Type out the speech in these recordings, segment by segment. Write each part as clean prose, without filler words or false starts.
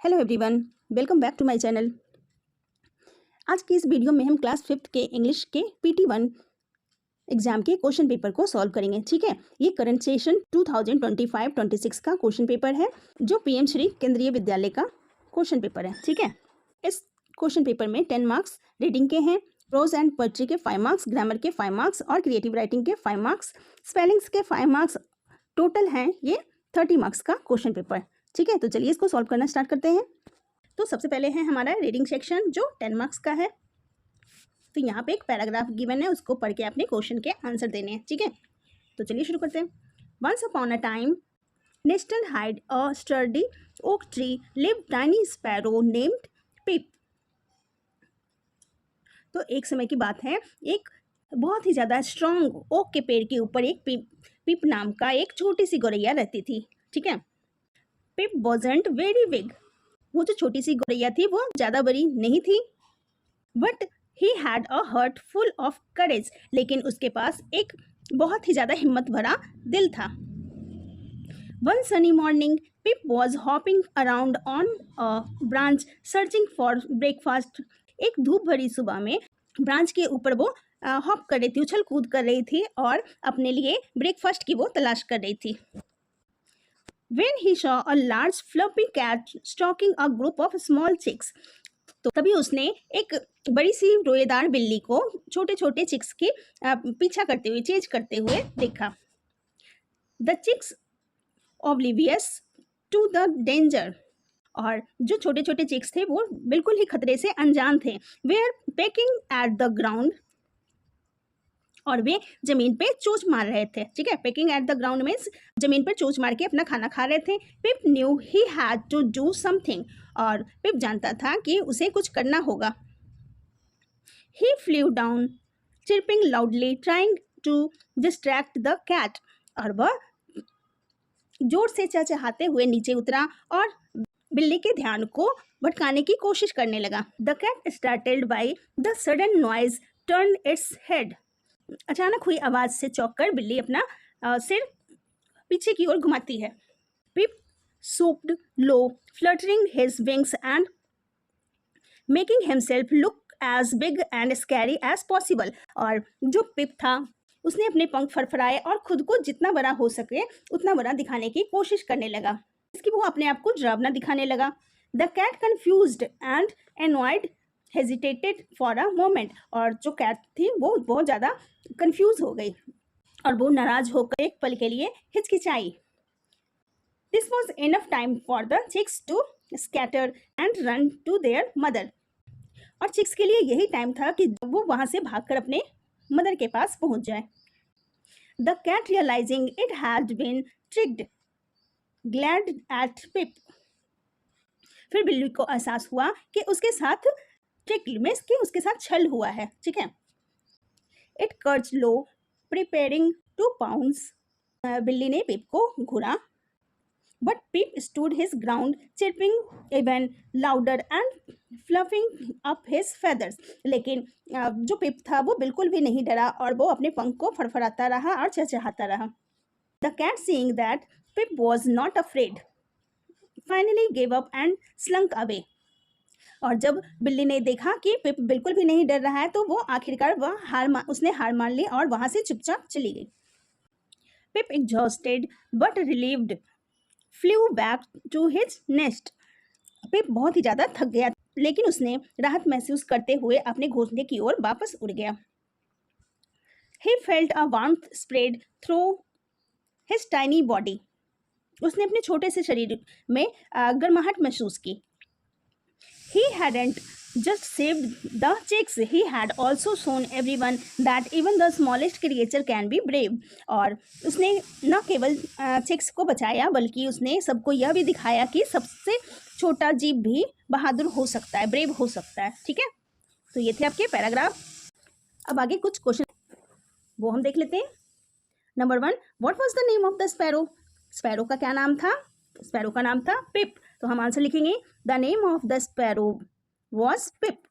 Hello everyone, welcome back to my channel. आज की इस वीडियो में हम क्लास 5th के इंग्लिश के PT1 एग्जाम के क्वेश्चन पेपर को सॉल्व करेंगे। ठीक है, ये करंट सेशन 2025-26 का क्वेश्चन पेपर है जो PM श्री केंद्रीय विद्यालय का क्वेश्चन पेपर है। ठीक है, इस क्वेश्चन पेपर में 10 मार्क्स रीडिंग के हैं, प्रोज एंड पोएट्री के 5 मार्क्स, ग्रामर के 5 मार्क्स और क्रिएटिव राइटिंग के 5 मार्क्स, स्पेलिंग्स के 5 मार्क्स। टोटल हैं ये 30 मार्क्स का क्वेश्चन पेपर। ठीक है, तो चलिए इसको सॉल्व करना स्टार्ट करते हैं। तो सबसे पहले है हमारा रीडिंग सेक्शन जो 10 मार्क्स का है। तो यहाँ पे एक पैराग्राफ गिवन है, उसको पढ़ के आपने क्वेश्चन के आंसर देने हैं। ठीक है, तो चलिए शुरू करते हैं। Once upon a time nested hide a sturdy oak tree live tiny sparrow named Pip. तो एक समय की बात है, एक बहुत ही ज़्यादा स्ट्रॉन्ग ओक के पेड़ के ऊपर एक पिप नाम का एक छोटी सी गौरैया रहती थी। ठीक है, पिप वॉजंट वेरी बिग। वो जो छोटी सी गौरैया थी वो ज़्यादा बड़ी नहीं थी, but he had a heart full of courage. लेकिन उसके पास एक बहुत ही ज़्यादा हिम्मत भरा दिल था। One sunny morning pip was hopping around on a branch searching for breakfast. एक धूप भरी सुबह में ब्रांच के ऊपर वो हॉप कर रही थी, उछल कूद कर रही थी और अपने लिए ब्रेकफास्ट की वो तलाश कर रही थी। When he saw a large fluffy cat stalking a group of small chicks, तो तभी उसने एक बड़ी सी रोएदार बिल्ली को छोटे छोटे चिक्स के पीछा करते हुए, चेज करते हुए देखा। The chicks oblivious to the danger, और जो छोटे छोटे चिक्स थे वो बिल्कुल ही खतरे से अनजान थे। Were pecking at the ground, और वे जमीन पे चोंच मार रहे थे। ठीक है, packing at the ground means जमीन पर चोंच मार के अपना खाना खा रहे थे। Pip knew he had to do something, और पिप जानता था कि उसे कुछ करना होगा। He flew down chirping loudly trying to distract the cat, और वह जोर से चहचहाते हुए नीचे उतरा और बिल्ली के ध्यान को भटकाने की कोशिश करने लगा। The cat started by the sudden noise turn its head. अचानक हुई आवाज से चौंककर बिल्ली अपना सिर पीछे की ओर घुमाती है। पिप swooped low, fluttering his wings and making himself look as big and scary as possible। और जो पिप था उसने अपने पंख फड़फड़ाए और खुद को जितना बड़ा हो सके उतना बड़ा दिखाने की कोशिश करने लगा। इसकी वो अपने आप को डरावना दिखाने लगा। The cat confused and annoyed hesitated for a moment, और जो कैट थी वो बहुत ज़्यादा कंफ्यूज हो गई और वो नाराज होकर एक पल के लिए हिचकिचाई। This was enough time for the chicks to scatter and run to their mother, और चिक्स के लिए यही टाइम था कि वो वहाँ से भागकर अपने मदर के पास पहुँच जाए। The cat realising it had been tricked glared at Pip. फिर बिल्ली को एहसास हुआ कि उसके साथ ट्रिक मीन्स कि उसके साथ छल हुआ है। ठीक है, it crouch low preparing to pounce. बिल्ली ने पिप को घूरा, but Pip stood his ground chirping even louder and fluffing up his feathers. लेकिन जो पिप था वो बिल्कुल भी नहीं डरा और वो अपने पंख को फड़फड़ाता रहा और चहचहाता रहा। The cat seeing that Pip was not afraid finally gave up and slunk away. और जब बिल्ली ने देखा कि पिप बिल्कुल भी नहीं डर रहा है तो वो आखिरकार उसने हार मान ली और वहां से चुपचाप चली गई। Pip exhausted but relieved flew back to his nest. Pip बहुत ही ज़्यादा थक गया लेकिन उसने राहत महसूस करते हुए अपने घोंसले की ओर वापस उड़ गया। He felt a warmth spread through his tiny body. उसने अपने छोटे से शरीर में गर्माहट महसूस की। He hadn't just saved the chicks, he had also shown everyone that even the smallest creature can be brave। और उसने न केवल चिक्स को बचाया बल्कि उसने सबको यह भी दिखाया कि सबसे छोटा जीव भी बहादुर हो सकता है, ब्रेव हो सकता है। ठीक है, तो ये थे आपके पैराग्राफ। अब आगे कुछ क्वेश्चन वो हम देख लेते हैं। Number 1, what was the name of the sparrow. Sparrow का क्या नाम था? स्पैरो का नाम था पिप। तो हम आंसर लिखेंगे the name of the sparrow was Pip.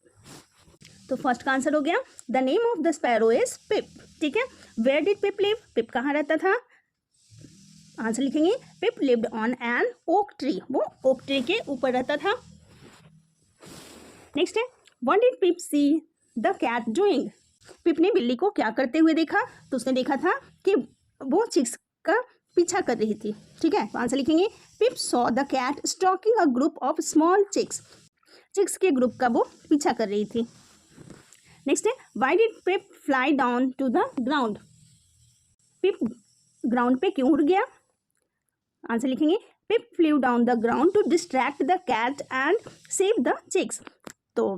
तो फर्स्ट का आंसर हो गया the name of the sparrow is Pip. ठीक है, where did Pip live. Pip कहाँ रहता था? आंसर लिखेंगे Pip lived on an oak tree, वो ओक ट्री के ऊपर रहता था। नेक्स्ट है what did Pip see the cat doing, Pip ने बिल्ली को क्या करते हुए देखा, तो उसने देखा था कि वो चिक्स का पीछा कर रही थी। ठीक है, तो आंसर लिखेंगे Pip saw the cat stalking a group of small chicks, chicks के ग्रुप का वो पीछा कर रही थी। नेक्स्ट है why did Pip fly down to the ground, Pip ground पे क्यों उड़ गया, आंसर लिखेंगे Pip flew down the ground to distract the cat and save the chicks, तो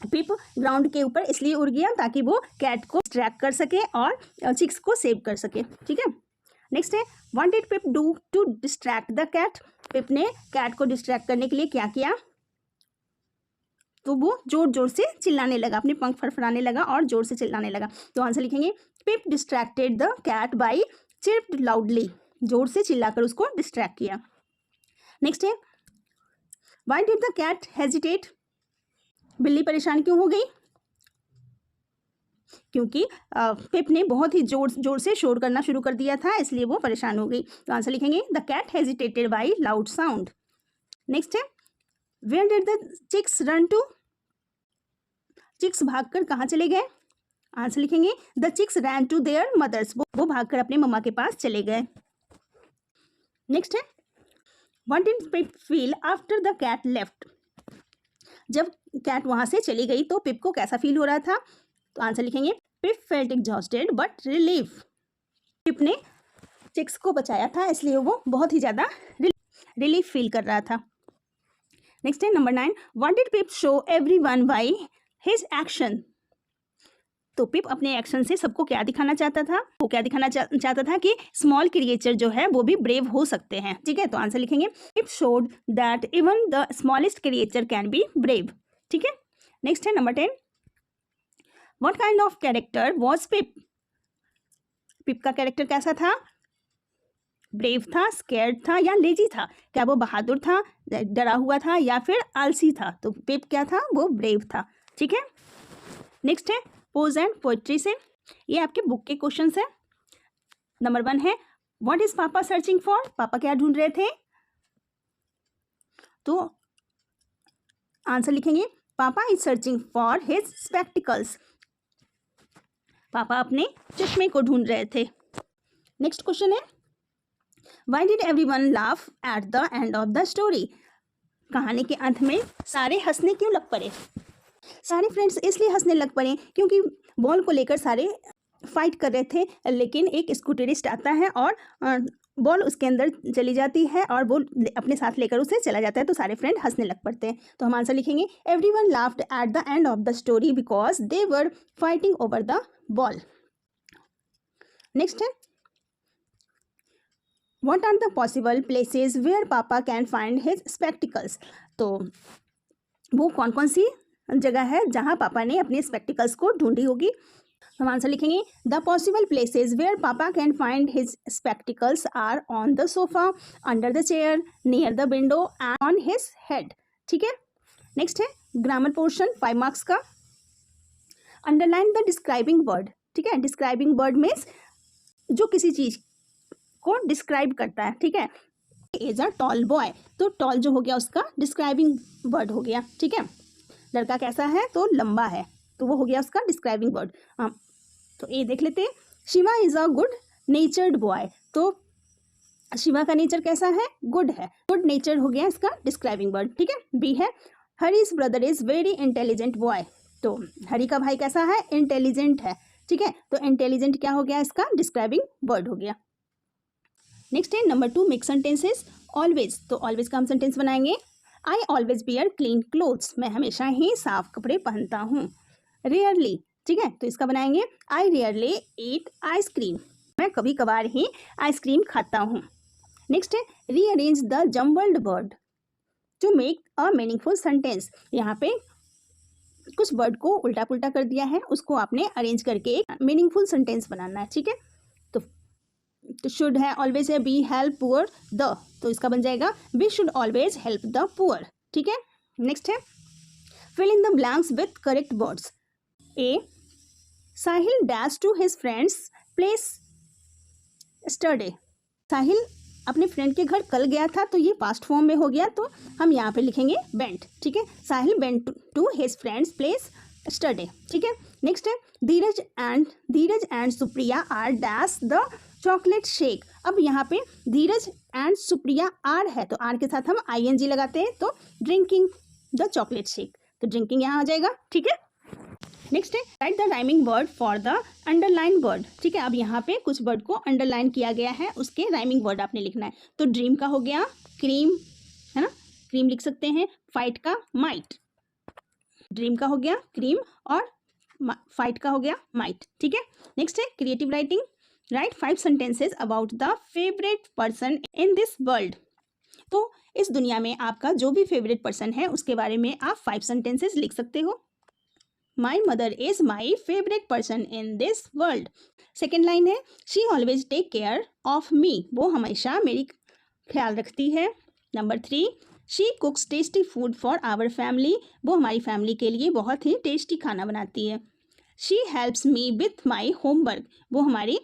पिप ग्राउंड के ऊपर इसलिए उड़ गया ताकि वो कैट को डिस्ट्रैक्ट कर सके और चिक्स को सेव कर सके। ठीक है, नेक्स्ट है what did Pip do to distract the cat, Pip ने कैट को डिस्ट्रैक्ट करने के लिए क्या किया, तो वो जोर जोर से चिल्लाने लगा, अपने पंख फड़फड़ाने लगा और जोर से चिल्लाने लगा। तो आंसर लिखेंगे Pip distracted the cat by chirped loudly, जोर से चिल्लाकर उसको डिस्ट्रैक्ट किया। नेक्स्ट है why did the cat hesitate, बिल्ली परेशान क्यों हो गई, क्योंकि पिप ने बहुत ही जोर से शोर करना शुरू कर दिया था, इसलिए वो परेशान हो गई। तो आंसर लिखेंगे the cat hesitated by loud sound. Next है where did the chicks run to, chicks भागकर कहाँ चले गए, आंसर लिखेंगे the chicks ran to their mothers, वो भागकर अपने मम्मा के पास चले गए। नेक्स्ट है what did Pip feel after the cat left, जब कैट वहां से चली गई तो पिप को कैसा फील हो रहा था, तो आंसर लिखेंगे पिप फेल्ट एग्जॉस्टेड बट रिलीफ, पिप ने चिक्स को बचाया था इसलिए वो बहुत ही ज़्यादा रिलीफ फील कर रहा था। नेक्स्ट है number 9 what did pip show everyone by his action, तो पिप अपने एक्शन से सबको क्या दिखाना चाहता था, वो क्या दिखाना चाहता था कि स्मॉल क्रिएचर जो है वो भी ब्रेव हो सकते हैं। ठीक है, तो आंसर लिखेंगे Pip showed that even the smallest creature can be brave. ठीक है, नेक्स्ट है number 10 what kind of character was Pip, Pip का कैरेक्टर कैसा था, ब्रेव था, स्कैर्ड था या लेजी था, क्या वो बहादुर था, डरा हुआ था या फिर आलसी था, तो पिप क्या था, वो ब्रेव था। ठीक है, नेक्स्ट है पोज एंड पोइट्री से, ये आपके बुक के क्वेश्चंस है। नंबर 1 है व्हाट इज पापा सर्चिंग फॉर, पापा क्या ढूंढ रहे थे, तो आंसर लिखेंगे पापा is searching for his spectacles, पापा अपने चश्मे को ढूंढ रहे थे। नेक्स्ट क्वेश्चन है why did everyone laugh at the end of the story, कहानी के अंत में सारे हंसने क्यों लग पड़े, सारे फ्रेंड्स इसलिए हंसने लग पड़े क्योंकि बॉल को लेकर सारे फाइट कर रहे थे, लेकिन एक स्कूटरिस्ट आता है और बॉल उसके अंदर चली जाती है और वो अपने साथ लेकर उसे चला जाता है, तो सारे फ्रेंड हंसने लग पड़ते हैं। तो हम आंसर लिखेंगे everyone laughed at the end of the story because they were fighting over the ball. Next है what are the possible places where papa can find his spectacles, तो वो कौन कौन सी जगह है जहाँ पापा ने अपने स्पेक्टिकल्स को ढूंढी होगी। हम आंसर लिखेंगे the possible places where papa can find his spectacles are on the sofa, under the chair, near the window and on his head. ठीक है, नेक्स्ट है ग्रामर पोर्शन 5 मार्क्स का। Underline the describing word. ठीक है, describing word means जो किसी चीज को डिस्क्राइब करता है। ठीक है, इज अ टॉल बॉय, तो टॉल जो हो गया उसका डिस्क्राइबिंग वर्ड हो गया। ठीक है, लड़का कैसा है, तो लंबा है, तो वो हो गया उसका डिस्क्राइबिंग वर्ड। हाँ, तो ये देख लेते हैं Shiva is a good नेचर्ड boy, तो शिवा का नेचर कैसा है, गुड है, गुड नेचर हो गया इसका डिस्क्राइबिंग वर्ड। ठीक है, बी है Hari's brother is very intelligent boy, तो हरी का भाई कैसा है, इंटेलिजेंट है। ठीक है, तो इंटेलिजेंट क्या हो गया इसका डिस्क्राइबिंग वर्ड हो गया। नेक्स्ट है नंबर 2 मिक्स सेंटेंसेस। ऑलवेज, तो ऑलवेज का हम सेंटेंस बनाएंगे I always wear clean clothes, मैं हमेशा ही साफ कपड़े पहनता हूँ। रेयरली, ठीक है, तो इसका बनाएंगे आई रेयरली ईट आइसक्रीम, मैं कभी कभार ही आइसक्रीम खाता हूँ। नेक्स्ट है rearrange the jumbled word to make a meaningful sentence, यहाँ पे कुछ वर्ड को उल्टा पुल्टा कर दिया है, उसको आपने अरेंज करके एक मीनिंगफुल सेंटेंस बनाना है। ठीक है, तो शुड है, ऑलवेज है, बी हेल्प पुअर द, तो इसका बन जाएगा we should always help the poor. ठीक है, नेक्स्ट है fill in the blanks with correct words. A Sahil dash to his friends place yesterday, Sahil अपने फ्रेंड के घर कल गया था, तो ये पास्ट फॉर्म में हो गया, तो हम यहाँ पे लिखेंगे वेंट, ठीक है। Sahil went to his friends place yesterday, ठीक है। नेक्स्ट है Dheeraj and Supriya are dash the chocolate shake. अब यहाँ पे धीरज एंड सुप्रिया आर है, तो आर के साथ हम ING लगाते हैं, तो ड्रिंकिंग द चॉकलेट शेक, तो ड्रिंकिंग यहाँ आ जाएगा, ठीक है। नेक्स्ट है right the rhyming word for the underline word, ठीक है। अब यहाँ पे कुछ वर्ड को अंडरलाइन किया गया है, उसके राइमिंग वर्ड आपने लिखना है। तो ड्रीम का हो गया क्रीम, है ना, क्रीम लिख सकते हैं। फाइट का माइट, ड्रीम का हो गया क्रीम और फाइट का हो गया माइट, ठीक है। नेक्स्ट है creative writing, right 5 sentences about the favourite person in this world. तो इस दुनिया में आपका जो भी फेवरेट पर्सन है उसके बारे में आप 5 सेंटेंसेस लिख सकते हो। My mother is my favourite person in this world. Second line है she always take care of me, वो हमेशा मेरी ख्याल रखती है। Number 3 she cooks tasty food for our family, वो हमारी फैमिली के लिए बहुत ही टेस्टी खाना बनाती है। She helps me with my homework, वो हमारी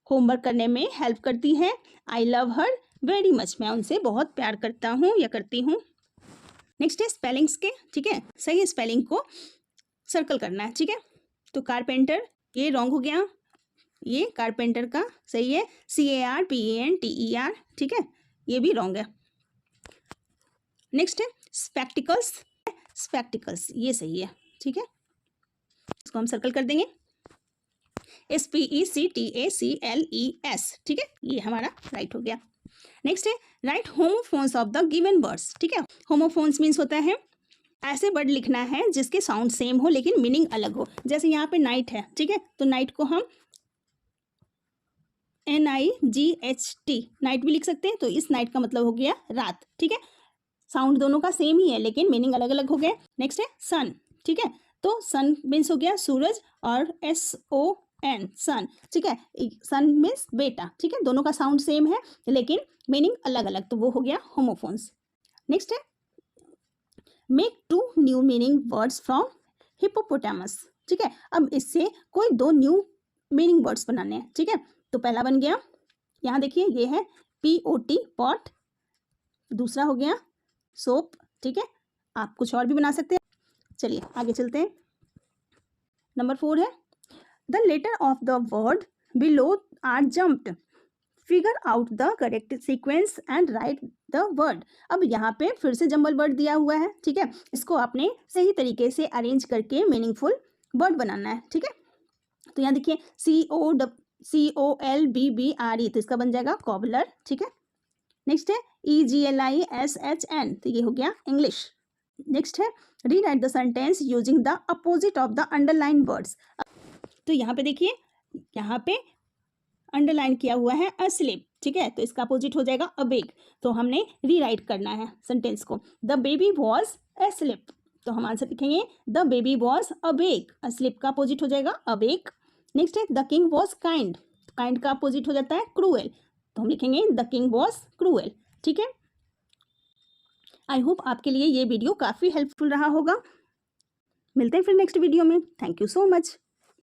होमवर्क करने में हेल्प करती है। I love her very much, मैं उनसे बहुत प्यार करता हूँ या करती हूँ। नेक्स्ट है स्पेलिंग्स के, ठीक है, सही स्पेलिंग को सर्कल करना है, ठीक है। तो कारपेंटर, ये रॉन्ग हो गया, ये कारपेंटर का सही है CARPENTER, ठीक है, ये भी रॉन्ग है। नेक्स्ट है स्पेक्टिकल्स, स्पेक्टिकल्स ये सही है, ठीक है, इसको हम सर्कल कर देंगे SPECTACLES, ठीक है, ये हमारा राइट हो गया। नेक्स्ट है right homophones of the given words, ठीक है। होमोफोन्स मीन्स होता है ऐसे वर्ड लिखना है जिसके साउंड सेम हो लेकिन मीनिंग अलग हो। जैसे यहाँ पे नाइट है, ठीक है, तो नाइट को हम NIGHT नाइट भी लिख सकते हैं, तो इस नाइट का मतलब हो गया रात, ठीक है। साउंड दोनों का सेम ही है लेकिन मीनिंग अलग अलग हो गए। नेक्स्ट है सन, ठीक है, तो सन मीन्स हो गया सूरज और SON सन, ठीक है, सन मीन्स बेटा, ठीक है, दोनों का साउंड सेम है लेकिन मीनिंग अलग अलग, तो वो हो गया होमोफोन्स। नेक्स्ट है make 2 new meaning words from hippopotamus, ठीक है। अब इससे कोई 2 न्यू मीनिंग वर्ड्स बनाने हैं, ठीक है। तो पहला बन गया, यहाँ देखिए ये है POT पॉट, दूसरा हो गया सोप, ठीक है, आप कुछ और भी बना सकते हैं। चलिए आगे चलते हैं। नंबर 4 है the letter of the word below are jumbled, figure out the correct sequence and write the word. अब यहाँ पे फिर से जंबल वर्ड दिया हुआ है, ठीक है, इसको आपने सही तरीके से अरेंज करके मीनिंगफुल वर्ड बनाना है, ठीक है। तो यहाँ देखिए COLBBRE, तो इसका बन जाएगा कॉबलर, ठीक है। नेक्स्ट है EGLISHN, तो ये हो गया इंग्लिश। नेक्स्ट है rewrite the sentence using the opposite of the underline words. तो यहाँ पे देखिए, यहाँ पे अंडरलाइन किया हुआ है अस्लीप, ठीक है, तो इसका अपोजिट हो जाएगा अवेक। तो हमने रीराइट करना है सेंटेंस को, द बेबी वॉज अस्लीप, तो हम आंसर लिखेंगे the baby was awake, asleep का अपोजिट हो जाएगा अवेक। नेक्स्ट है the king was kind, kind का अपोजिट हो जाता है क्रूएल, तो हम लिखेंगे द किंग वॉज क्रूएल, ठीक है। आई होप आपके लिए ये वीडियो काफ़ी हेल्पफुल रहा होगा। मिलते हैं फिर नेक्स्ट वीडियो में। Thank you so much.